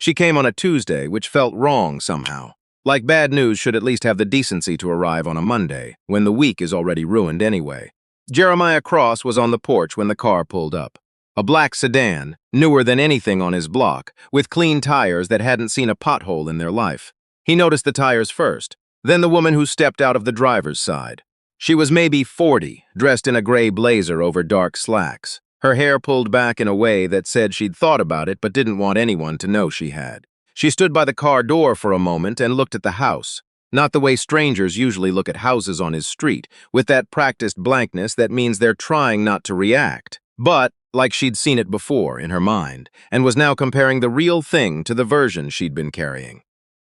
She came on a Tuesday, which felt wrong somehow. Like bad news should at least have the decency to arrive on a Monday, when the week is already ruined anyway. Jeremiah Cross was on the porch when the car pulled up. A black sedan, newer than anything on his block, with clean tires that hadn't seen a pothole in their life. He noticed the tires first, then the woman who stepped out of the driver's side. She was maybe 40, dressed in a gray blazer over dark slacks. Her hair pulled back in a way that said she'd thought about it but didn't want anyone to know she had. She stood by the car door for a moment and looked at the house. Not the way strangers usually look at houses on his street, with that practiced blankness that means they're trying not to react. But, like she'd seen it before in her mind, and was now comparing the real thing to the version she'd been carrying.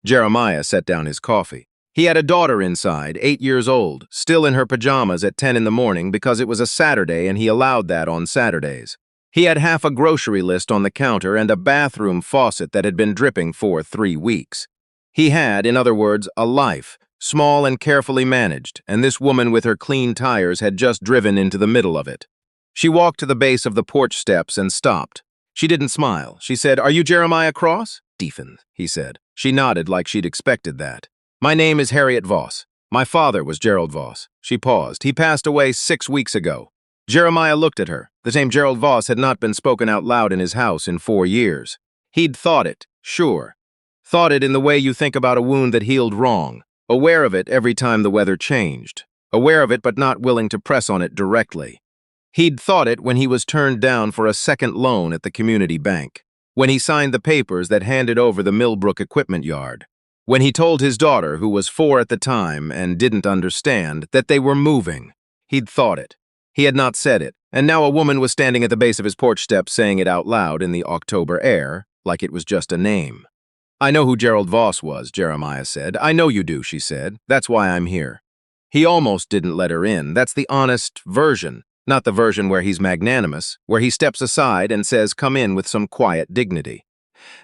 Jeremiah set down his coffee. He had a daughter inside, 8 years old, still in her pajamas at 10 in the morning because it was a Saturday and he allowed that on Saturdays. He had half a grocery list on the counter and a bathroom faucet that had been dripping for 3 weeks. He had, in other words, a life, small and carefully managed, and this woman with her clean tires had just driven into the middle of it. She walked to the base of the porch steps and stopped. She didn't smile. She said, "Are you Jeremiah Cross?" "Defen," he said. She nodded like she'd expected that. "My name is Harriet Voss. My father was Gerald Voss." She paused. "He passed away 6 weeks ago." Jeremiah looked at her. The name Gerald Voss had not been spoken out loud in his house in 4 years. He'd thought it, sure. Thought it in the way you think about a wound that healed wrong. Aware of it every time the weather changed. Aware of it but not willing to press on it directly. He'd thought it when he was turned down for a second loan at the community bank. When he signed the papers that handed over the Millbrook equipment yard. When he told his daughter, who was 4 at the time and didn't understand, that they were moving. He'd thought it. He had not said it, and now a woman was standing at the base of his porch steps saying it out loud in the October air, like it was just a name. "I know who Gerald Voss was," Jeremiah said. "I know you do," she said. "That's why I'm here." He almost didn't let her in. That's the honest version. Not the version where he's magnanimous, where he steps aside and says, "Come in," with some quiet dignity.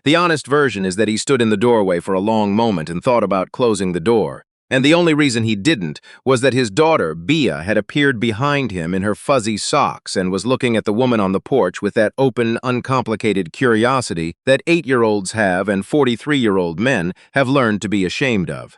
The honest version is that he stood in the doorway for a long moment and thought about closing the door. And the only reason he didn't was that his daughter, Bea, had appeared behind him in her fuzzy socks and was looking at the woman on the porch with that open, uncomplicated curiosity that 8-year-olds have and 43-year-old men have learned to be ashamed of.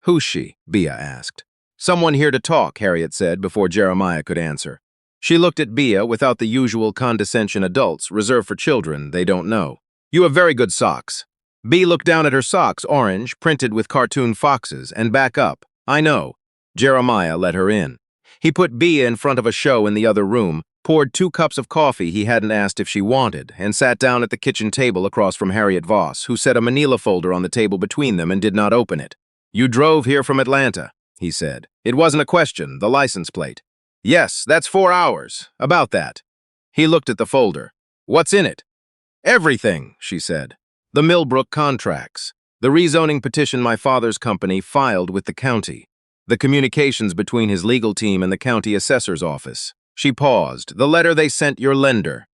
"Who's she?" Bea asked. "Someone here to talk," Harriet said before Jeremiah could answer. She looked at Bea without the usual condescension adults reserve for children they don't know. "You have very good socks." Bea looked down at her socks, orange, printed with cartoon foxes, and back up. "I know." Jeremiah let her in. He put Bea in front of a show in the other room, poured 2 cups of coffee he hadn't asked if she wanted, and sat down at the kitchen table across from Harriet Voss, who set a manila folder on the table between them and did not open it. "You drove here from Atlanta," he said. "It wasn't a question, the license plate." "Yes, that's 4 hours. About that." He looked at the folder. "What's in it?" "Everything," she said. "The Millbrook contracts. The rezoning petition my father's company filed with the county. The communications between his legal team and the county assessor's office." She paused. "The letter they sent your lender."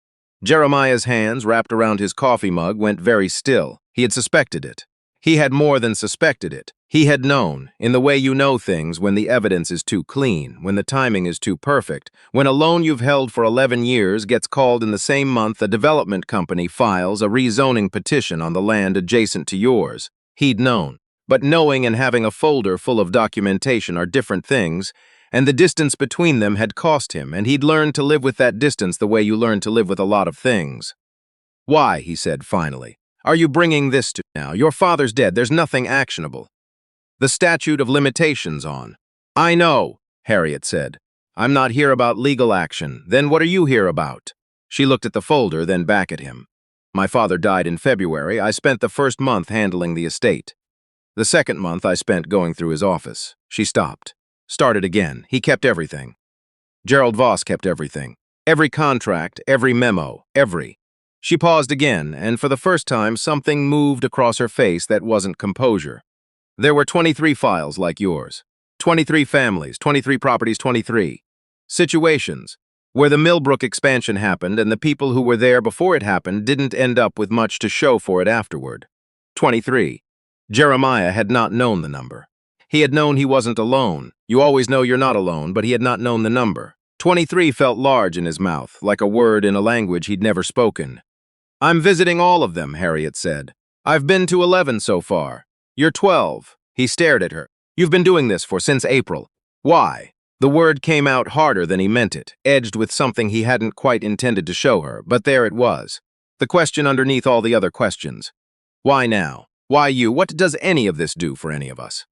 Jeremiah's hands, wrapped around his coffee mug, went very still. He had suspected it. He had more than suspected it. He had known, in the way you know things when the evidence is too clean, when the timing is too perfect, when a loan you've held for 11 years gets called in the same month a development company files a rezoning petition on the land adjacent to yours. He'd known. But knowing and having a folder full of documentation are different things, and the distance between them had cost him, and he'd learned to live with that distance the way you learn to live with a lot of things. "Why," he said finally, "are you bringing this to now? Your father's dead. There's nothing actionable. The statute of limitations on." "I know," Harriet said. "I'm not here about legal action. Then what are you here about?" She looked at the folder, then back at him. "My father died in February. I spent the first month handling the estate. The second month I spent going through his office." She stopped. Started again. "He kept everything. Gerald Voss kept everything. Every contract, every memo, every." She paused again, and for the first time something moved across her face that wasn't composure. "There were 23 files like yours. 23 families, 23 properties, 23 situations where the Millbrook expansion happened and the people who were there before it happened didn't end up with much to show for it afterward. 23. Jeremiah had not known the number. He had known he wasn't alone. You always know you're not alone, but he had not known the number. 23 felt large in his mouth, like a word in a language he'd never spoken. "I'm visiting all of them," Harriet said. I've been to 11 so far. You're 12. He stared at her. You've been doing this since April. Why? The word came out harder than he meant it, edged with something he hadn't quite intended to show her, but there it was. The question underneath all the other questions. Why now? Why you? What does any of this do for any of us?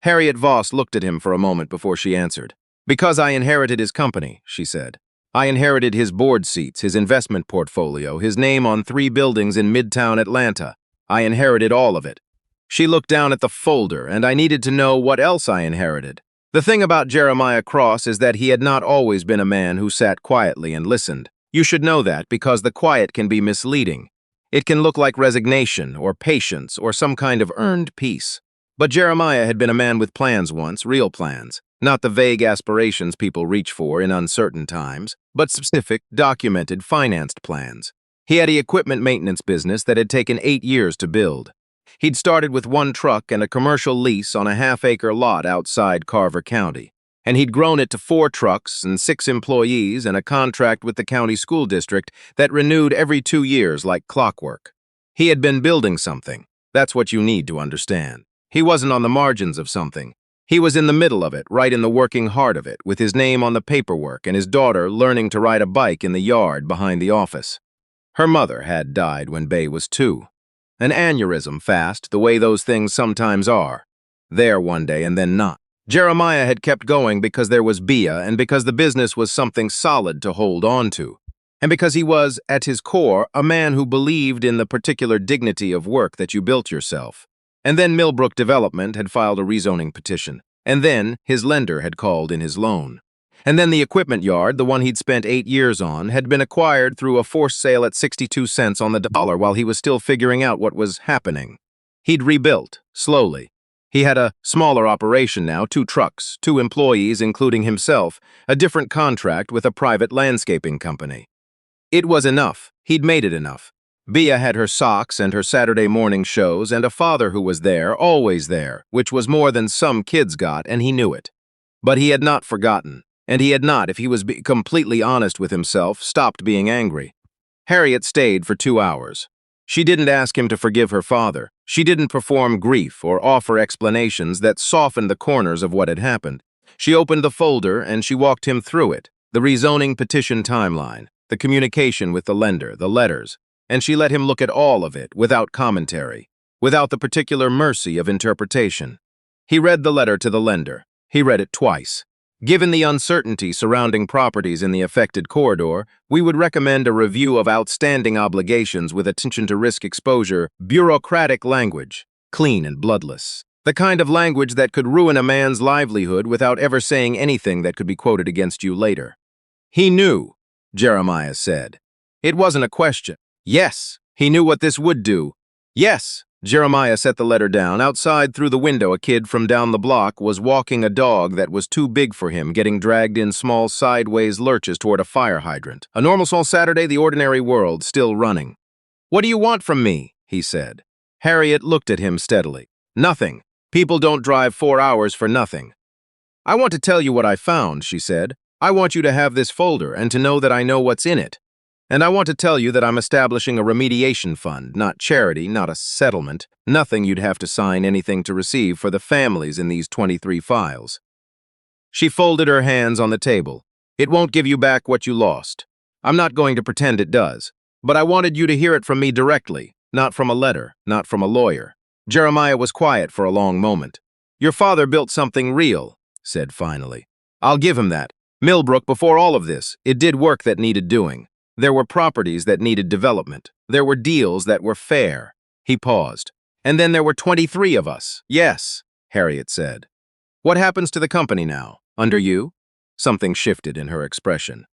Harriet Voss looked at him for a moment before she answered. Because I inherited his company, she said. I inherited his board seats, his investment portfolio, his name on 3 buildings in Midtown Atlanta. I inherited all of it. She looked down at the folder, and I needed to know what else I inherited. The thing about Jeremiah Cross is that he had not always been a man who sat quietly and listened. You should know that because the quiet can be misleading. It can look like resignation or patience or some kind of earned peace. But Jeremiah had been a man with plans once, real plans. Not the vague aspirations people reach for in uncertain times, but specific, documented, financed plans. He had an equipment maintenance business that had taken 8 years to build. He'd started with 1 truck and a commercial lease on a half-acre lot outside Carver County, and he'd grown it to 4 trucks and 6 employees and a contract with the county school district that renewed every 2 years like clockwork. He had been building something. That's what you need to understand. He wasn't on the margins of something. He was in the middle of it, right in the working heart of it, with his name on the paperwork and his daughter learning to ride a bike in the yard behind the office. Her mother had died when Bay was 2. An aneurysm fast, the way those things sometimes are. There one day and then not. Jeremiah had kept going because there was Bia and because the business was something solid to hold on to. And because he was, at his core, a man who believed in the particular dignity of work that you built yourself. And then Millbrook Development had filed a rezoning petition. And then his lender had called in his loan. And then the equipment yard, the one he'd spent 8 years on, had been acquired through a forced sale at 62 cents on the dollar while he was still figuring out what was happening. He'd rebuilt, slowly. He had a smaller operation now, 2 trucks, 2 employees, including himself, a different contract with a private landscaping company. It was enough. He'd made it enough. Bia had her socks and her Saturday morning shows and a father who was there, always there, which was more than some kids got, and he knew it. But he had not forgotten, and he had not, if he was completely honest with himself, stopped being angry. Harriet stayed for 2 hours. She didn't ask him to forgive her father. She didn't perform grief or offer explanations that softened the corners of what had happened. She opened the folder and she walked him through it, the rezoning petition timeline, the communication with the lender, the letters, and she let him look at all of it without commentary, without the particular mercy of interpretation. He read the letter to the lender. He read it twice. Given the uncertainty surrounding properties in the affected corridor, we would recommend a review of outstanding obligations with attention to risk exposure, bureaucratic language, clean and bloodless. The kind of language that could ruin a man's livelihood without ever saying anything that could be quoted against you later. He knew, Jeremiah said. It wasn't a question. Yes, he knew what this would do. Yes, Jeremiah set the letter down. Outside through the window, a kid from down the block was walking a dog that was too big for him, getting dragged in small sideways lurches toward a fire hydrant. A normal small Saturday, the ordinary world, still running. What do you want from me? He said. Harriet looked at him steadily. Nothing. People don't drive 4 hours for nothing. I want to tell you what I found, she said. I want you to have this folder and to know that I know what's in it. And I want to tell you that I'm establishing a remediation fund, not charity, not a settlement, nothing you'd have to sign anything to receive for the families in these 23 files. She folded her hands on the table. It won't give you back what you lost. I'm not going to pretend it does. But I wanted you to hear it from me directly, not from a letter, not from a lawyer. Jeremiah was quiet for a long moment. Your father built something real, said finally. I'll give him that. Millbrook, before all of this, it did work that needed doing. There were properties that needed development. There were deals that were fair. He paused. And then there were 23 of us. Yes, Harriet said. What happens to the company now? Under you? Something shifted in her expression.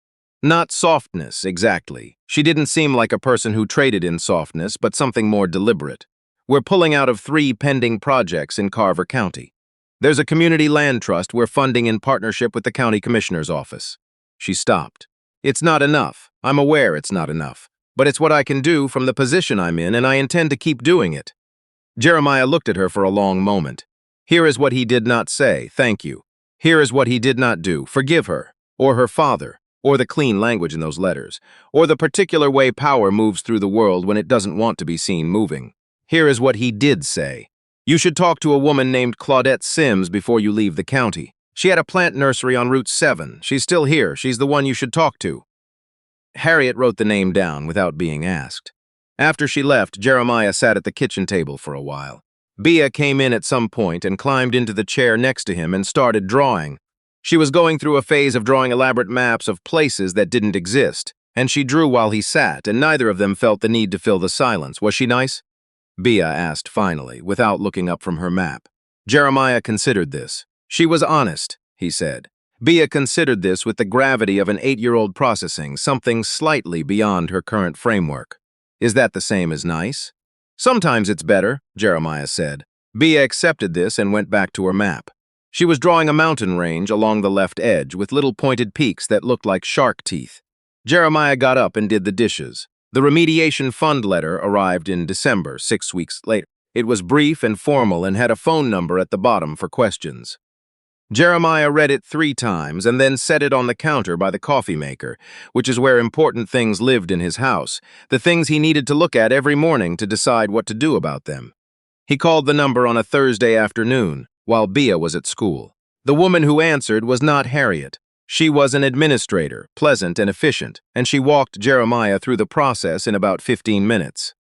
Not softness, exactly. She didn't seem like a person who traded in softness, but something more deliberate. We're pulling out of 3 pending projects in Carver County. There's a community land trust we're funding in partnership with the county commissioner's office. She stopped. It's not enough. I'm aware it's not enough. But it's what I can do from the position I'm in, and I intend to keep doing it. Jeremiah looked at her for a long moment. Here is what he did not say, thank you. Here is what he did not do, forgive her, or her father, or the clean language in those letters, or the particular way power moves through the world when it doesn't want to be seen moving. Here is what he did say. You should talk to a woman named Claudette Sims before you leave the county. She had a plant nursery on Route 7. She's still here. She's the one you should talk to. Harriet wrote the name down without being asked. After she left, Jeremiah sat at the kitchen table for a while. Bea came in at some point and climbed into the chair next to him and started drawing. She was going through a phase of drawing elaborate maps of places that didn't exist, and she drew while he sat, and neither of them felt the need to fill the silence. Was she nice? Bea asked finally, without looking up from her map. Jeremiah considered this. She was honest, he said. Bea considered this with the gravity of an 8-year-old processing something slightly beyond her current framework. Is that the same as nice? Sometimes it's better, Jeremiah said. Bea accepted this and went back to her map. She was drawing a mountain range along the left edge with little pointed peaks that looked like shark teeth. Jeremiah got up and did the dishes. The remediation fund letter arrived in December, 6 weeks later. It was brief and formal and had a phone number at the bottom for questions. Jeremiah read it 3 times and then set it on the counter by the coffee maker, which is where important things lived in his house, the things he needed to look at every morning to decide what to do about them. He called the number on a Thursday afternoon, while Bea was at school. The woman who answered was not Harriet. She was an administrator, pleasant and efficient, and she walked Jeremiah through the process in about 15 minutes.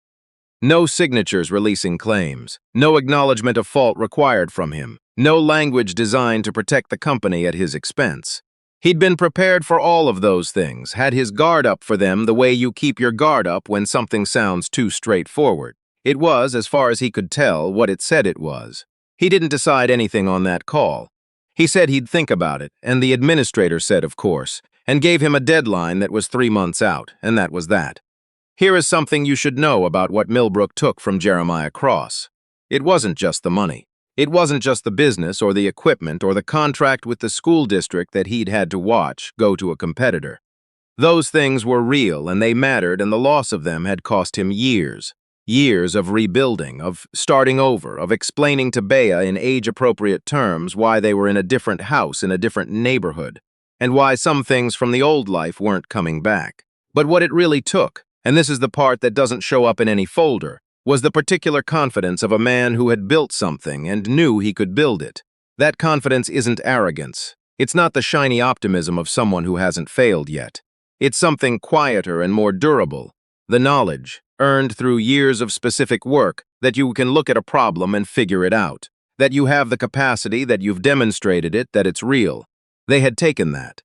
No signatures releasing claims, no acknowledgement of fault required from him, no language designed to protect the company at his expense. He'd been prepared for all of those things, had his guard up for them the way you keep your guard up when something sounds too straightforward. It was, as far as he could tell, what it said it was. He didn't decide anything on that call. He said he'd think about it, and the administrator said, of course, and gave him a deadline that was 3 months out, and that was that. Here is something you should know about what Millbrook took from Jeremiah Cross. It wasn't just the money. It wasn't just the business or the equipment or the contract with the school district that he'd had to watch go to a competitor. Those things were real and they mattered, and the loss of them had cost him years. Years of rebuilding, of starting over, of explaining to Bea in age-appropriate terms why they were in a different house in a different neighborhood, and why some things from the old life weren't coming back. But what it really took, and this is the part that doesn't show up in any folder, was the particular confidence of a man who had built something and knew he could build it. That confidence isn't arrogance. It's not the shiny optimism of someone who hasn't failed yet. It's something quieter and more durable. The knowledge, earned through years of specific work, that you can look at a problem and figure it out. That you have the capacity, that you've demonstrated it, that it's real. They had taken that.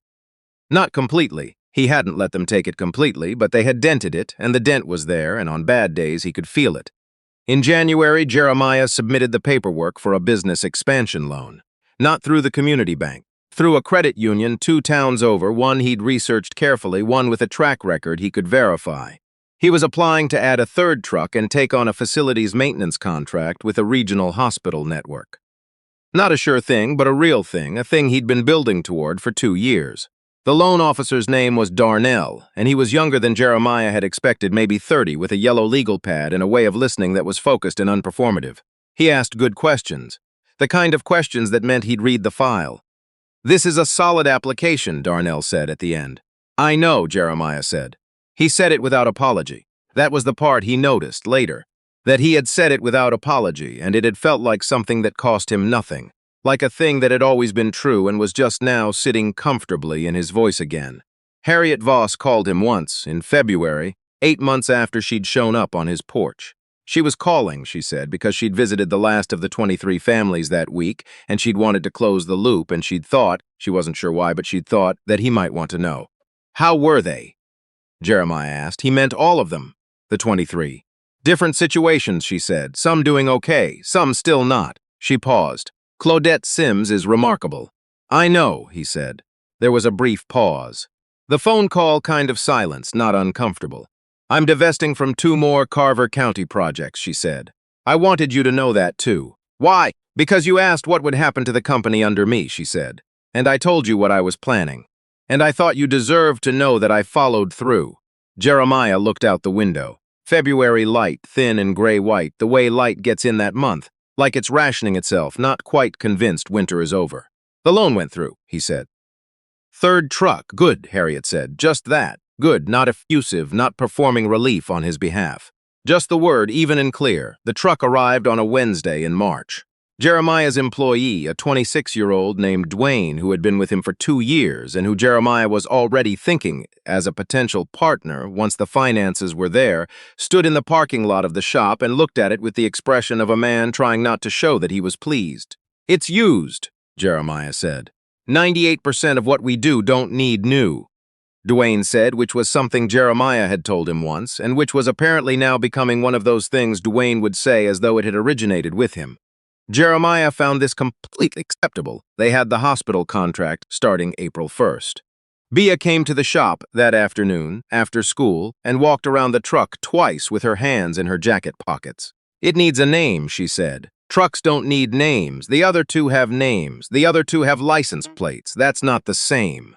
Not completely. He hadn't let them take it completely, but they had dented it, and the dent was there, and on bad days he could feel it. In January, Jeremiah submitted the paperwork for a business expansion loan. Not through the community bank. Through a credit union 2 towns over, one he'd researched carefully, one with a track record he could verify. He was applying to add a 3rd truck and take on a facilities maintenance contract with a regional hospital network. Not a sure thing, but a real thing, a thing he'd been building toward for 2 years. The loan officer's name was Darnell, and he was younger than Jeremiah had expected, maybe 30, with a yellow legal pad and a way of listening that was focused and unperformative. He asked good questions, the kind of questions that meant he'd read the file. "This is a solid application," Darnell said at the end. "I know," Jeremiah said. He said it without apology. That was the part he noticed later, that he had said it without apology, and it had felt like something that cost him nothing, like a thing that had always been true and was just now sitting comfortably in his voice again. Harriet Voss called him once, in February, 8 months after she'd shown up on his porch. She was calling, she said, because she'd visited the last of the 23 families that week, and she'd wanted to close the loop, and she'd thought, she wasn't sure why, but she'd thought that he might want to know. "How were they?" Jeremiah asked. He meant all of them, the 23. "Different situations," she said, "some doing okay, some still not." She paused. "Claudette Sims is remarkable." "I know," he said. There was a brief pause. The phone call kind of silenced, not uncomfortable. "I'm divesting from 2 more Carver County projects," she said. "I wanted you to know that, too." "Why?" "Because you asked what would happen to the company under me," she said. "And I told you what I was planning. And I thought you deserved to know that I followed through." Jeremiah looked out the window. February light, thin and gray-white, the way light gets in that month, like it's rationing itself, not quite convinced winter is over. "The loan went through," he said. "3rd truck, good," Harriet said. "Just that. Good, not effusive, not performing relief on his behalf. Just the word, even and clear. The truck arrived on a Wednesday in March. Jeremiah's employee, a 26-year-old named Dwayne, who had been with him for 2 years and who Jeremiah was already thinking as a potential partner once the finances were there, stood in the parking lot of the shop and looked at it with the expression of a man trying not to show that he was pleased. "It's used," Jeremiah said. "98% of what we do don't need new," Dwayne said, which was something Jeremiah had told him once, and which was apparently now becoming one of those things Dwayne would say as though it had originated with him. Jeremiah found this completely acceptable. They had the hospital contract starting April 1st. Bea came to the shop that afternoon, after school, and walked around the truck twice with her hands in her jacket pockets. "It needs a name," she said. "Trucks don't need names. The other two have names. The other two have license plates. That's not the same."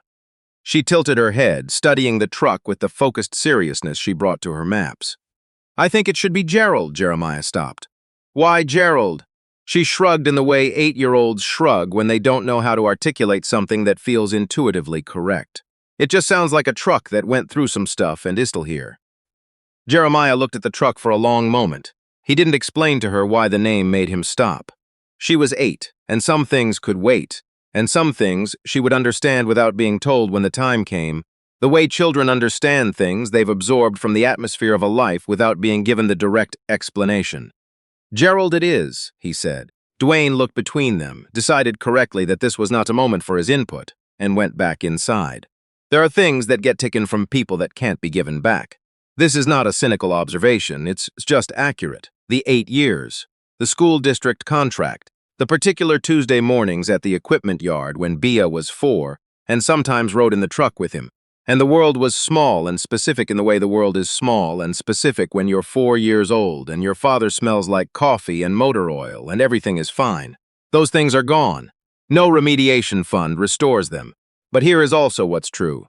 She tilted her head, studying the truck with the focused seriousness she brought to her maps. "I think it should be Gerald," Jeremiah stopped. "Why Gerald?" She shrugged in the way 8-year-olds shrug when they don't know how to articulate something that feels intuitively correct. "It just sounds like a truck that went through some stuff and is still here." Jeremiah looked at the truck for a long moment. He didn't explain to her why the name made him stop. She was 8, and some things could wait, and some things she would understand without being told when the time came, the way children understand things they've absorbed from the atmosphere of a life without being given the direct explanation. "Gerald it is," he said. Dwayne looked between them, decided correctly that this was not a moment for his input, and went back inside. There are things that get taken from people that can't be given back. This is not a cynical observation, it's just accurate. The 8 years, the school district contract, the particular Tuesday mornings at the equipment yard when Bea was 4 and sometimes rode in the truck with him. And the world was small and specific in the way the world is small and specific when you're 4 years old and your father smells like coffee and motor oil and everything is fine. Those things are gone. No remediation fund restores them. But here is also what's true.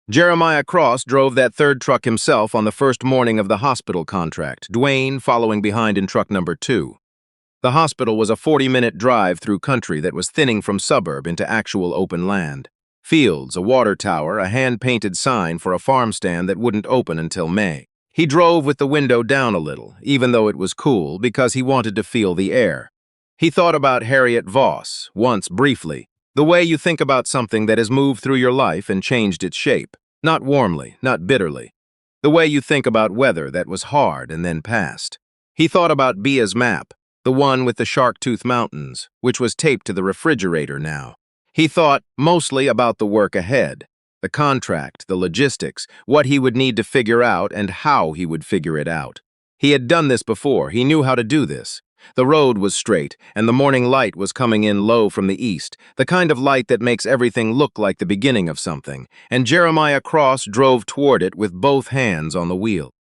Jeremiah Cross drove that third truck himself on the first morning of the hospital contract, Dwayne following behind in truck number 2. The hospital was a 40-minute drive through country that was thinning from suburb into actual open land. Fields, a water tower, a hand-painted sign for a farm stand that wouldn't open until May. He drove with the window down a little, even though it was cool, because he wanted to feel the air. He thought about Harriet Voss, once briefly, the way you think about something that has moved through your life and changed its shape, not warmly, not bitterly. The way you think about weather that was hard and then passed. He thought about Bea's map, the one with the Shark-Tooth Mountains, which was taped to the refrigerator now. He thought mostly about the work ahead, the contract, the logistics, what he would need to figure out and how he would figure it out. He had done this before, he knew how to do this. The road was straight, and the morning light was coming in low from the east, the kind of light that makes everything look like the beginning of something, and Jeremiah Cross drove toward it with both hands on the wheel.